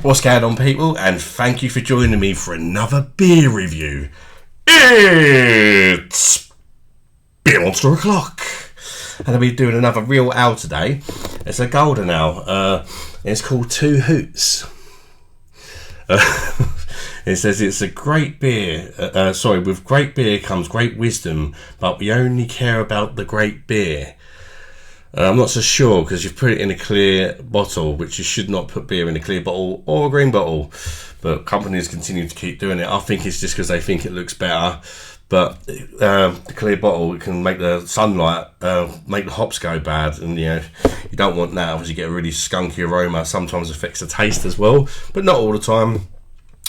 What's going on, people? And thank you for joining me for another beer review. It's beer monster o'clock, and I'll be doing another real ale today. It's a golden ale. It's called Two Hoots. It says it's a great beer. With great beer comes great wisdom, but we only care about the great beer. I'm not so sure because you've put it in a clear bottle, which you should not put beer in a clear bottle or a green bottle. But companies continue to keep doing it. I think it's just because they think it looks better. But the clear bottle, it can make the sunlight, make the hops go bad. And you don't want that because you get a really skunky aroma. Sometimes affects the taste as well, but not all the time.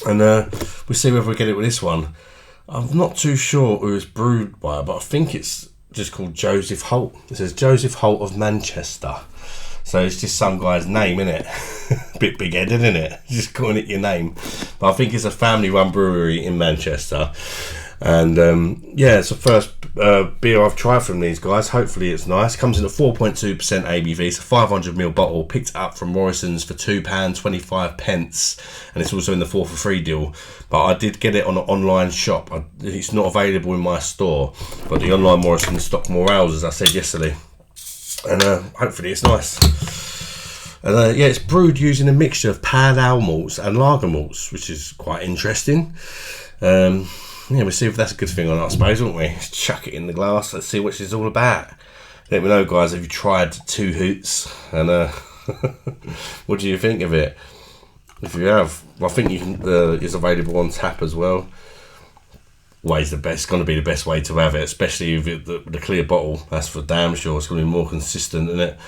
And we'll see whether we get it with this one. I'm not too sure who it's brewed by, but I think it's just called Joseph Holt. It says Joseph Holt of Manchester. So it's just some guy's name, isn't it? Bit big-headed, isn't it? Just calling it your name. But I think it's a family-run brewery in Manchester. And it's the first beer I've tried from these guys. Hopefully it's nice. Comes in at 4.2% ABV. It's a 500ml bottle. Picked it up from Morrison's for £2.25, and it's also in the 4 for 3 deal. But I did get it on an online shop. It's not available in my store, but the online Morrison's stock more ales, as I said yesterday. And hopefully it's nice. And it's brewed using a mixture of pale ale malts and lager malts, which is quite interesting. We'll see if that's a good thing or not, I suppose, won't we? Just chuck it in the glass. Let's see what it's all about. Let me know, guys, if you tried Two Hoots, and what do you think of it? If you have, I think you can. It's available on tap as well. Always the best. Going to be the best way to have it, especially with the clear bottle. That's for damn sure. It's going to be more consistent, isn't it?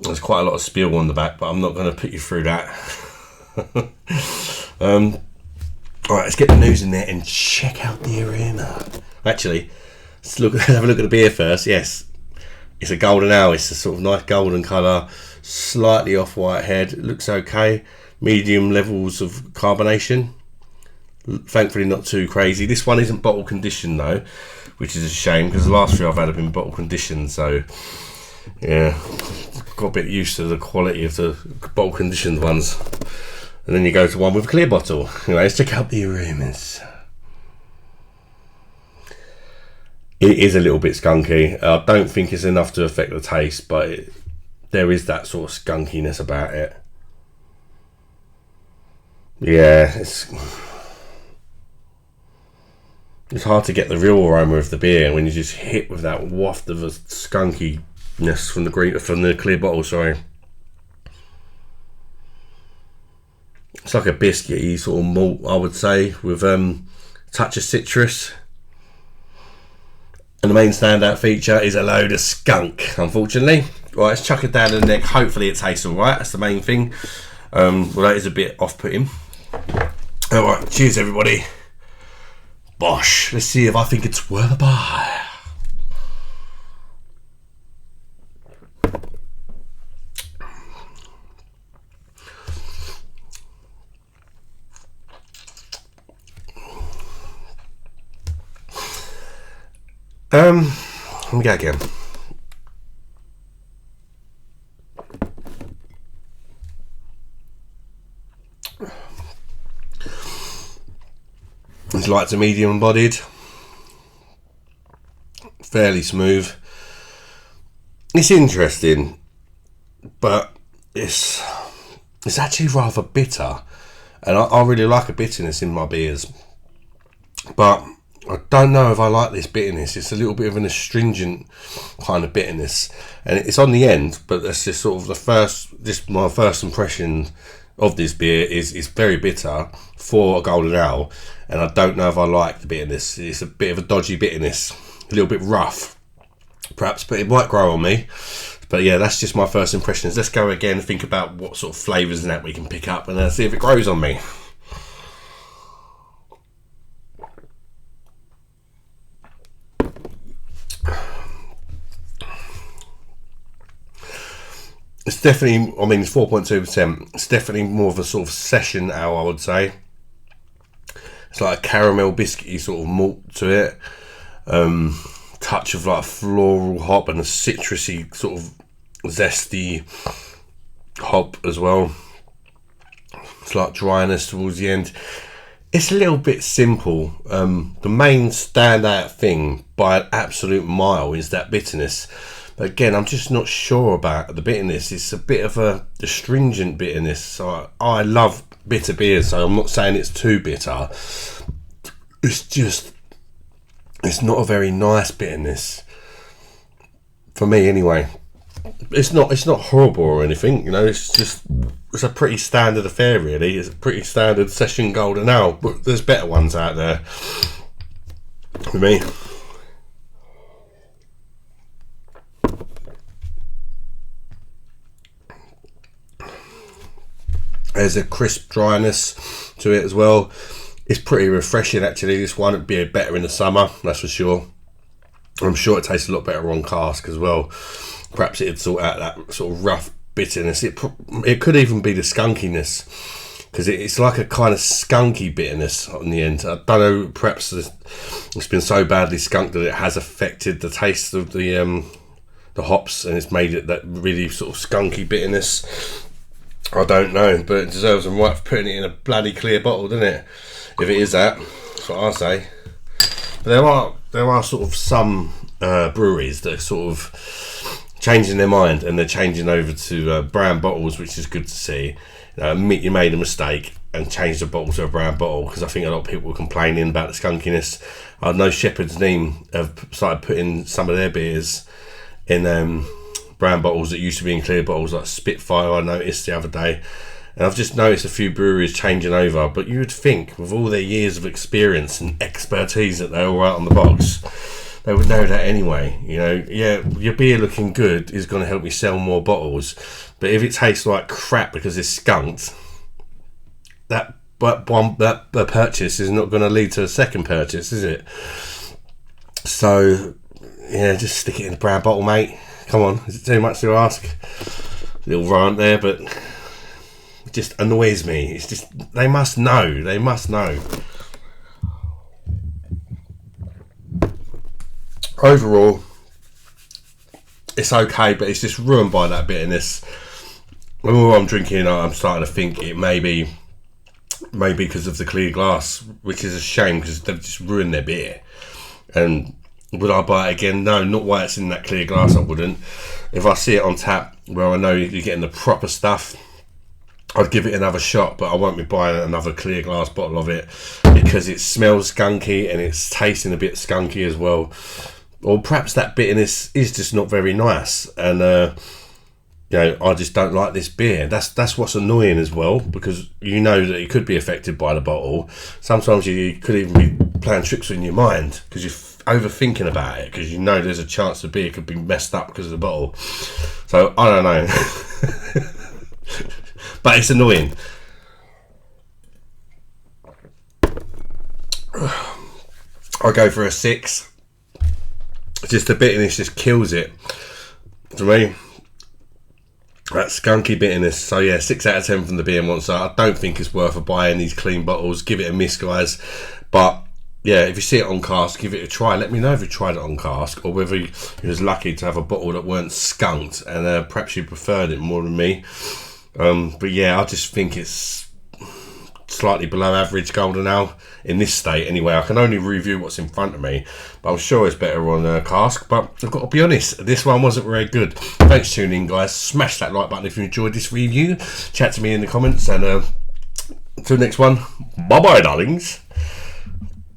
There's quite a lot of spill on the back, but I'm not going to put you through that. Alright, let's get the news in there and check out the aroma. Actually, let's have a look at the beer first. Yes, it's a golden ale. It's a sort of nice golden colour, slightly off-white head. It looks okay. Medium levels of carbonation. Thankfully not too crazy. This one isn't bottle conditioned though, which is a shame because the last few I've had have been bottle conditioned. So, yeah, got a bit used to the quality of the bottle conditioned ones. And then you go to one with a clear bottle. Anyway, let's check out the aromas. It is a little bit skunky. I don't think it's enough to affect the taste, but there is that sort of skunkiness about it. Yeah, it's hard to get the real aroma of the beer when you just hit with that waft of a skunkiness from the clear bottle. Sorry. It's like a biscuity sort of malt, I would say, with a touch of citrus. And the main standout feature is a load of skunk, unfortunately. Right, let's chuck it down the neck. Hopefully it tastes alright. That's the main thing. That is a bit off-putting. Alright, cheers everybody. Bosh. Let's see if I think it's worth a buy. Let me go again. It's light to medium bodied, fairly smooth. It's interesting, but it's actually rather bitter, and I really like a bitterness in my beers, but I don't know if I like this bitterness. It's a little bit of an astringent kind of bitterness, and it's on the end, but that's just sort of my first impression of this beer is very bitter for a golden ale, and I don't know if I like the bitterness. It's a bit of a dodgy bitterness, a little bit rough perhaps, but it might grow on me. But yeah, that's just my first impressions. Let's go again, think about what sort of flavours and that we can pick up, and see if it grows on me. It's definitely, it's 4.2%. It's definitely more of a sort of session ale, I would say. It's like a caramel biscuity sort of malt to it. Touch of like a floral hop and a citrusy sort of zesty hop as well. slight dryness towards the end. It's a little bit simple. The main standout thing by an absolute mile is that bitterness. But again, I'm just not sure about the bitterness. It's a bit of a astringent bitterness. So I love bitter beers, so I'm not saying it's too bitter. It's not a very nice bitterness. For me anyway. It's not horrible or anything, you know, it's a pretty standard affair really. It's a pretty standard session golden ale, but there's better ones out there for me. There's a crisp dryness to it as well. It's pretty refreshing actually. This one would be better in the summer, that's for sure. I'm sure it tastes a lot better on cask as well. Perhaps it'd sort out that sort of rough bitterness. It could even be the skunkiness, because it's like a kind of skunky bitterness on the end. I don't know, perhaps it's been so badly skunked that it has affected the taste of the hops, and it's made it that really sort of skunky bitterness. I don't know, but it deserves a right for putting it in a bloody clear bottle, doesn't it? If it is that, that's what I say. But there are sort of some breweries that are sort of changing their mind, and they're changing over to brown bottles, which is good to see. Admit you made a mistake and changed the bottle to a brown bottle, because I think a lot of people were complaining about the skunkiness. I know Shepherd's Neame have started putting some of their beers in brown bottles that used to be in clear bottles, like Spitfire I noticed the other day. And I've just noticed a few breweries changing over, but you would think with all their years of experience and expertise that they all write on the box, they would know that anyway. You know, yeah, your beer looking good is going to help you sell more bottles, but if it tastes like crap because it's skunked, that purchase is not going to lead to a second purchase, is it? So yeah, just stick it in a brown bottle, mate. Come on, is it too much to ask? A little rant there, but it just annoys me. It's just, they must know. They must know. Overall, it's okay, but it's just ruined by that bitterness. The more I'm drinking, I'm starting to think it may be because of the clear glass, which is a shame because they've just ruined their beer. And would I buy it again? No, not while it's in that clear glass, I wouldn't. If I see it on tap where I know you're getting the proper stuff, I'd give it another shot, but I won't be buying another clear glass bottle of it because it smells skunky and it's tasting a bit skunky as well. Or perhaps that bitterness is just not very nice, and you know, I just don't like this beer. That's what's annoying as well, because you know that it could be affected by the bottle. Sometimes you could even be playing tricks in your mind because you're overthinking about it, because you know there's a chance the beer could be messed up because of the bottle. So I don't know. But it's annoying. I'll go for a 6. Just the bitterness just kills it to me. That skunky bitterness. So yeah, 6 out of 10 from the Beer Monster. I don't think it's worth buying these clean bottles. Give it a miss, guys. But yeah, if you see it on cask, give it a try. Let me know if you tried it on cask, or whether you was lucky to have a bottle that weren't skunked, and perhaps you preferred it more than me. But yeah, I just think it's slightly below average golden ale in this state anyway. I can only review what's in front of me, but I'm sure it's better on cask. But I've got to be honest, this one wasn't very good. Thanks for tuning in, guys. Smash that like button if you enjoyed this review. Chat to me in the comments, and until next one, bye bye, darlings.